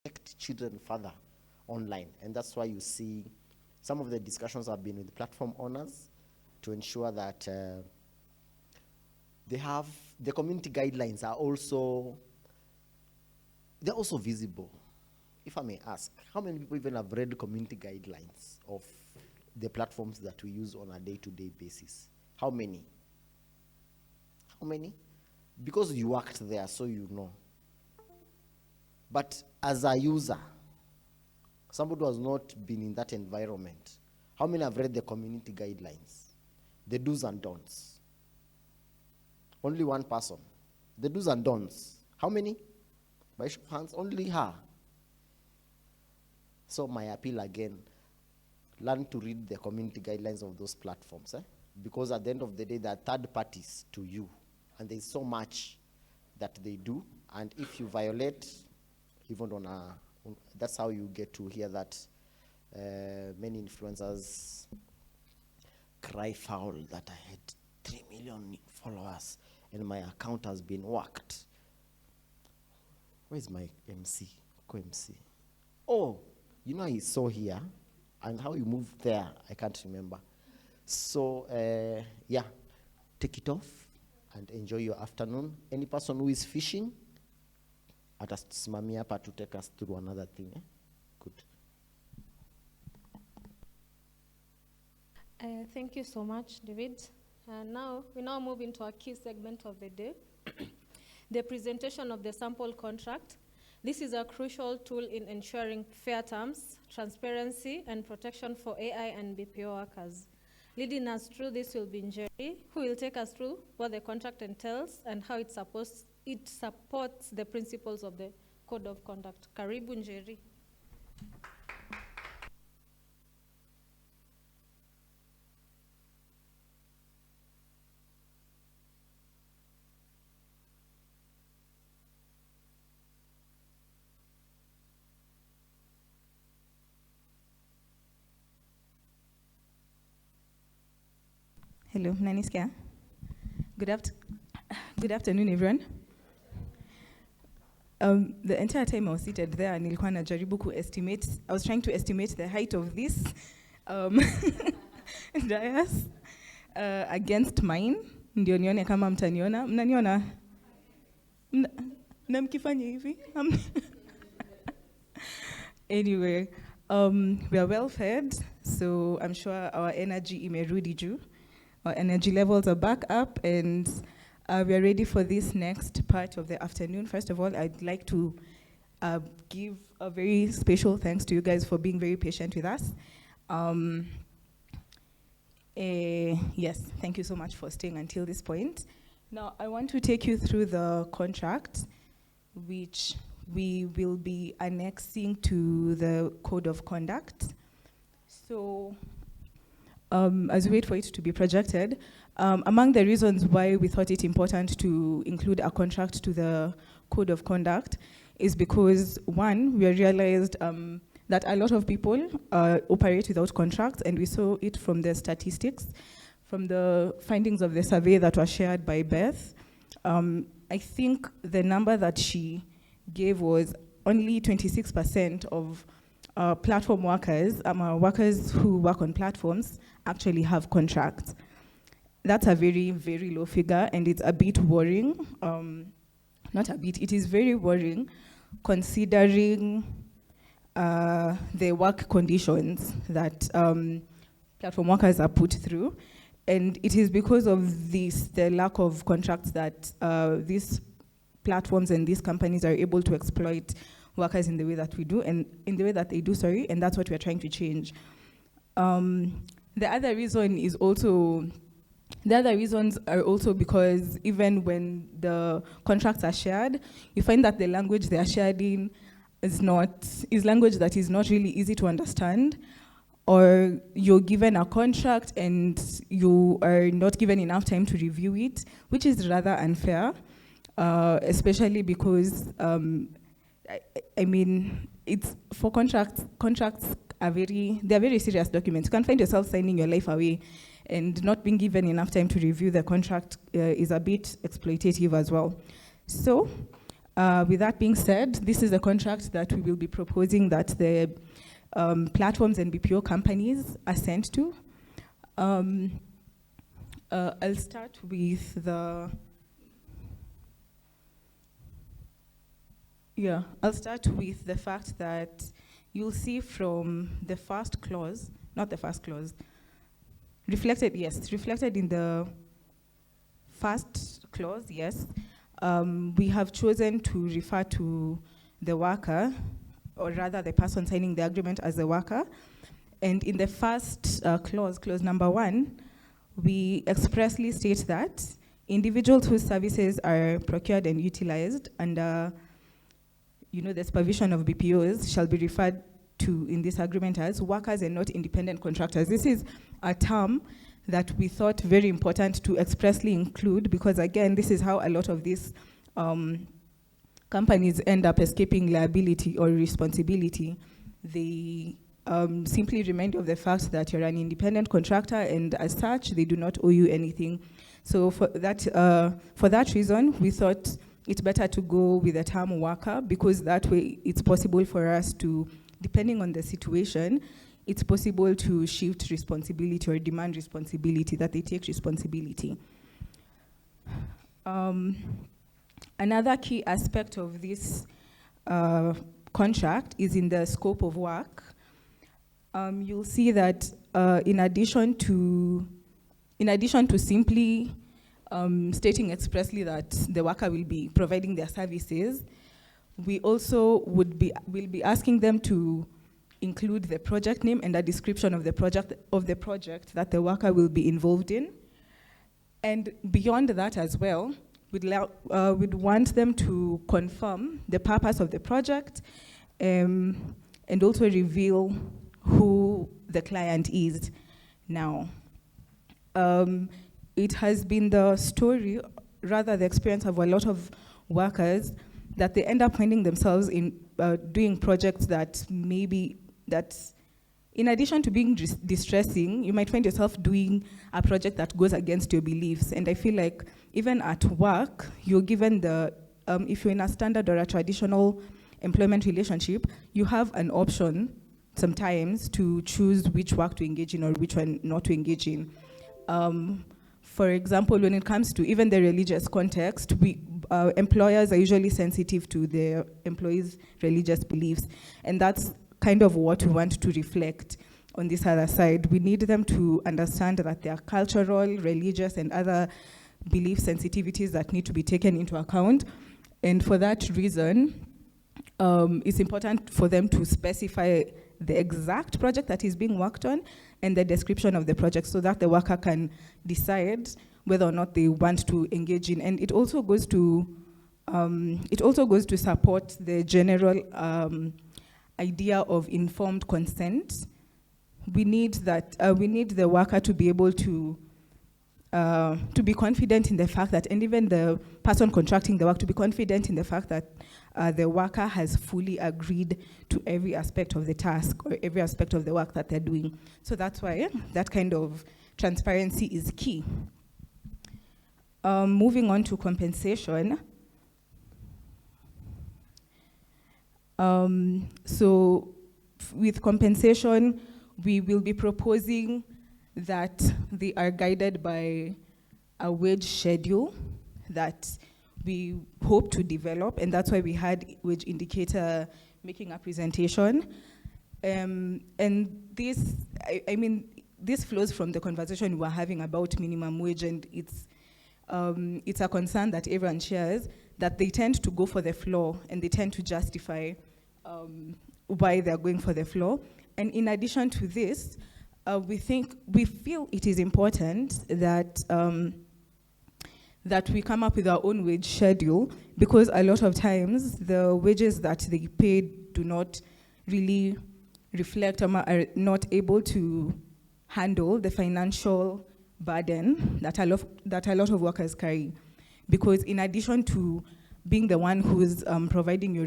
protect children further online. And that's why you see some of the discussions have been with platform owners to ensure that they have the community guidelines are also, they're also visible. If I may ask, how many people even have read community guidelines of the platforms that we use on a day-to-day basis? How many? How many? Because you worked there, so you know. But as a user, somebody who has not been in that environment, how many have read the community guidelines? The do's and don'ts. Only one person. The do's and don'ts. How many? By show of hands, only her. So my appeal again, learn to read the community guidelines of those platforms. Because at the end of the day, they are third parties to you. And there's so much that they do. And if you violate, even on a, that's how you get to hear that many influencers cry foul that I had 3 million followers and my account has been whacked. Where's my MC? Co-MC. Oh, you know I saw here, and how you moved there, I can't remember. So, yeah, take it off and enjoy your afternoon. Any person who is fishing, atasimamia hapa to take us through another thing. Good. Thank you so much, David. Now, we now move into our key segment of the day, the presentation of the sample contract. This is a crucial tool in ensuring fair terms, transparency, and protection for AI and BPO workers. Leading us through this will be Njeri, who will take us through what the contract entails and how it supports the principles of the Code of Conduct. Karibu Njeri. Hello, Naniskia. Good afternoon, everyone. The entire time I was seated there, nilikuwa najaribu estimate. I was trying to estimate the height of this dais against mine. Ndio nione kama mtaniona. Mnaniona? Na mkifanya hivi? Anyway, we are well fed, so I'm sure our energy imerudi juu. Our energy levels are back up, and we are ready for this next part of the afternoon. First of all, I'd like to give a very special thanks to you guys for being very patient with us. Yes, thank you so much for staying until this point. Now, I want to take you through the contract, which we will be annexing to the Code of Conduct. So, as we wait for it to be projected, among the reasons why we thought it important to include a contract to the Code of Conduct is because, one, we realized that a lot of people operate without contracts, and we saw it from the statistics, from the findings of the survey that was shared by Beth. I think the number that she gave was only 26% of platform workers, workers who work on platforms, actually have contracts. That's a very, very low figure, and it's a bit worrying. Not a bit, it is very worrying considering the work conditions that platform workers are put through. And it is because of this, the lack of contracts, that these platforms and these companies are able to exploit workers in the way that we do, and in the way that they do, and that's what we're trying to change. The other reasons are also because even when the contracts are shared, you find that the language they are shared in is language that is not really easy to understand, or you're given a contract and you are not given enough time to review it, which is rather unfair, especially because I mean, it's for contracts are they're very serious documents. You can find yourself signing your life away and not being given enough time to review the contract is a bit exploitative as well. So With that being said, this is a contract that we will be proposing that the platforms and BPO companies are sent to. I'll start with the fact that you'll see from the first clause, not the first clause, reflected in the first clause, yes. We have chosen to refer to the worker, or rather the person signing the agreement, as the worker. And in the first clause number 1, we expressly state that individuals whose services are procured and utilized under the supervision of BPOs shall be referred to in this agreement as workers and not independent contractors. This is a term that we thought very important to expressly include, because again, this is how a lot of these companies end up escaping liability or responsibility. They simply remind you of the fact that you're an independent contractor, and as such, they do not owe you anything. So for that reason, we thought it's better to go with the term worker, because that way it's possible for us to, depending on the situation, it's possible to shift responsibility or demand responsibility, that they take responsibility. Another key aspect of this contract is in the scope of work. You'll see that in addition to simply stating expressly that the worker will be providing their services, we also will be asking them to include the project name and a description of the project that the worker will be involved in. And beyond that as well, we'd want them to confirm the purpose of the project, and also reveal who the client is. Now, it has been the story, rather the experience of a lot of workers, that they end up finding themselves in doing projects that in addition to being distressing, you might find yourself doing a project that goes against your beliefs. And I feel like even at work, you're given if you're in a standard or a traditional employment relationship, you have an option sometimes to choose which work to engage in or which one not to engage in. For example, when it comes to even the religious context, employers are usually sensitive to their employees' religious beliefs, and that's kind of what we want to reflect on this other side. We need them to understand that there are cultural, religious, and other belief sensitivities that need to be taken into account, and for that reason, it's important for them to specify the exact project that is being worked on and the description of the project, so that the worker can decide whether or not they want to engage in. And it also goes to support the general idea of informed consent. We need the worker to be able to be confident in the fact that, and even the person contracting the work to be confident in the fact that the worker has fully agreed to every aspect of the task or every aspect of the work that they're doing. So that's why that kind of transparency is key. Moving on to compensation. So with compensation, we will be proposing that they are guided by a wage schedule that we hope to develop, and that's why we had wage indicator making a presentation. And this, this flows from the conversation we were having about minimum wage, and it's a concern that everyone shares, that they tend to go for the floor and they tend to justify why they're going for the floor. And in addition to this, we feel it is important that that we come up with our own wage schedule, because a lot of times the wages that they pay do not really reflect or are not able to handle the financial burden that a lot of workers carry. Because in addition to being the one who's providing your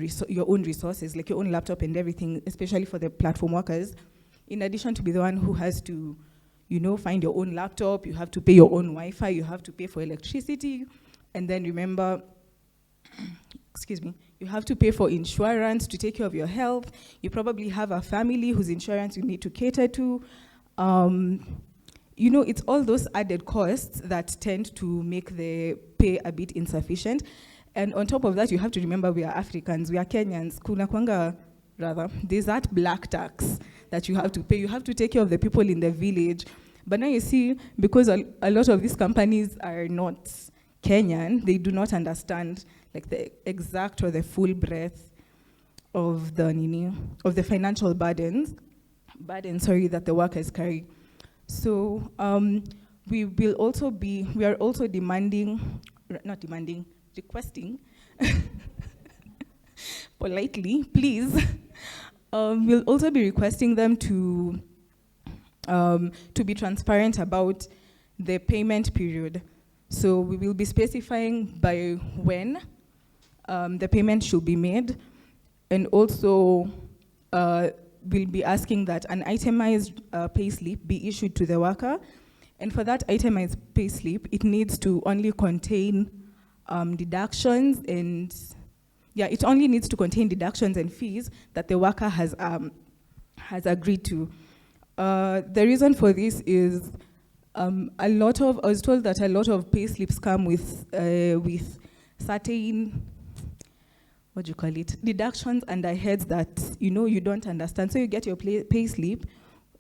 own resources, like your own laptop and everything, especially for the platform workers, in addition to be the one who has to find your own laptop, you have to pay your own Wi-Fi, you have to pay for electricity, and then remember, you have to pay for insurance to take care of your health. You probably have a family whose insurance you need to cater to. It's all those added costs that tend to make the pay a bit insufficient. And on top of that, you have to remember we are Africans, we are Kenyans. There's that black tax that you have to pay. You have to take care of the people in the village. But now you see, because a lot of these companies are not Kenyan, they do not understand like the exact or the full breadth of the financial burdens that the workers carry. So we are also requesting politely, please. We'll also be requesting them to be transparent about the payment period. So we will be specifying by when the payment should be made, and also we'll be asking that an itemized payslip be issued to the worker. And for that itemized payslip, it needs to only contain deductions and fees that the worker has agreed to. The reason for this is I was told that a lot of payslips come with certain deductions under heads that you don't understand. So you get your payslip,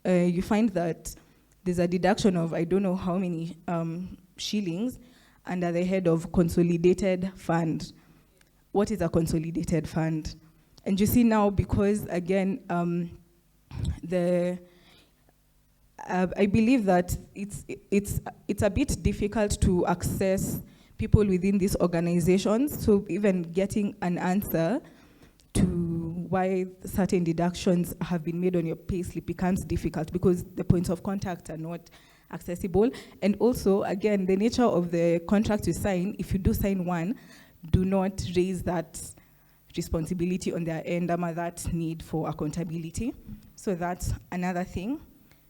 you find that there's a deduction of I don't know how many shillings under the head of consolidated fund. What is a consolidated fund? And you see now, because again, I believe that it's a bit difficult to access people within these organizations. So even getting an answer to why certain deductions have been made on your payslip becomes difficult because the points of contact are not accessible. And also, again, the nature of the contract you sign, if you do sign one, do not raise that responsibility on their end, that need for accountability. So that's another thing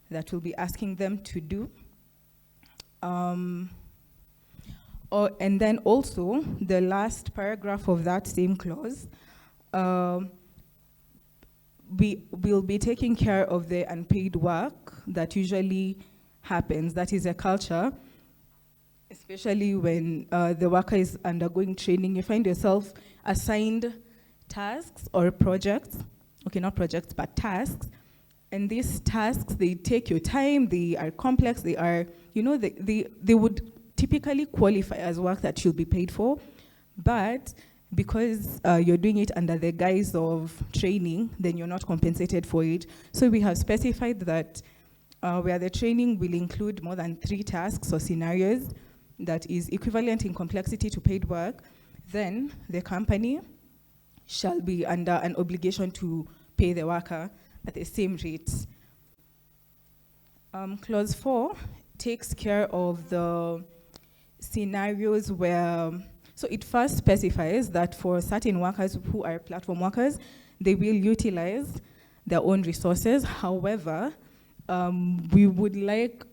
that we'll be asking them to do. And then also, the last paragraph of that same clause, we will be taking care of the unpaid work that usually happens. That is a culture, especially when the worker is undergoing training. You find yourself assigned tasks or projects, not projects, but tasks. And these tasks, they take your time, they are complex, they are, they would typically qualify as work that you'll be paid for. But because you're doing it under the guise of training, then you're not compensated for it. So we have specified that where the training will include more than 3 tasks or scenarios that is equivalent in complexity to paid work, then the company shall be under an obligation to pay the worker at the same rate. Clause 4 takes care of the scenarios where, so it first specifies that for certain workers who are platform workers, they will utilize their own resources. However, we would like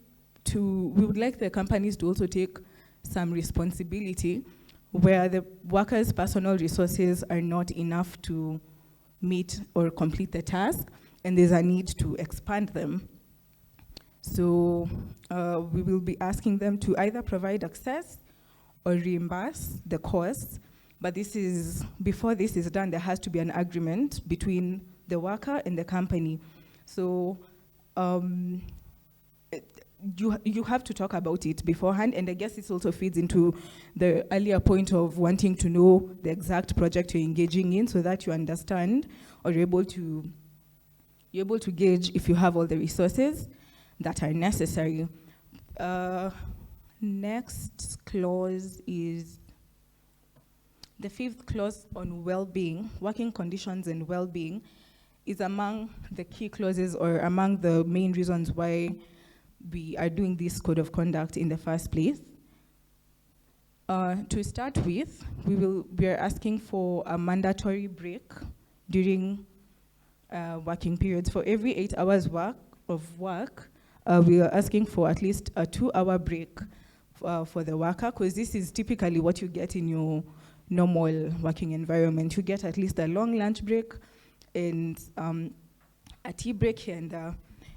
the companies to also take some responsibility where the workers' personal resources are not enough to meet or complete the task, and there's a need to expand them. So we will be asking them to either provide access or reimburse the costs. But before this is done, there has to be an agreement between the worker and the company. So you have to talk about it beforehand, and I guess this also feeds into the earlier point of wanting to know the exact project you're engaging in so that you understand or you're able to gauge if you have all the resources that are necessary. Next clause is the 5th clause on well-being. Working conditions and well-being is among the key clauses or among the main reasons why we are doing this code of conduct in the first place. To start with, we are asking for a mandatory break during working periods. For every 8 hours of work, we are asking for at least a 2-hour break for the worker, because this is typically what you get in your normal working environment. You get at least a long lunch break and a tea break here and there.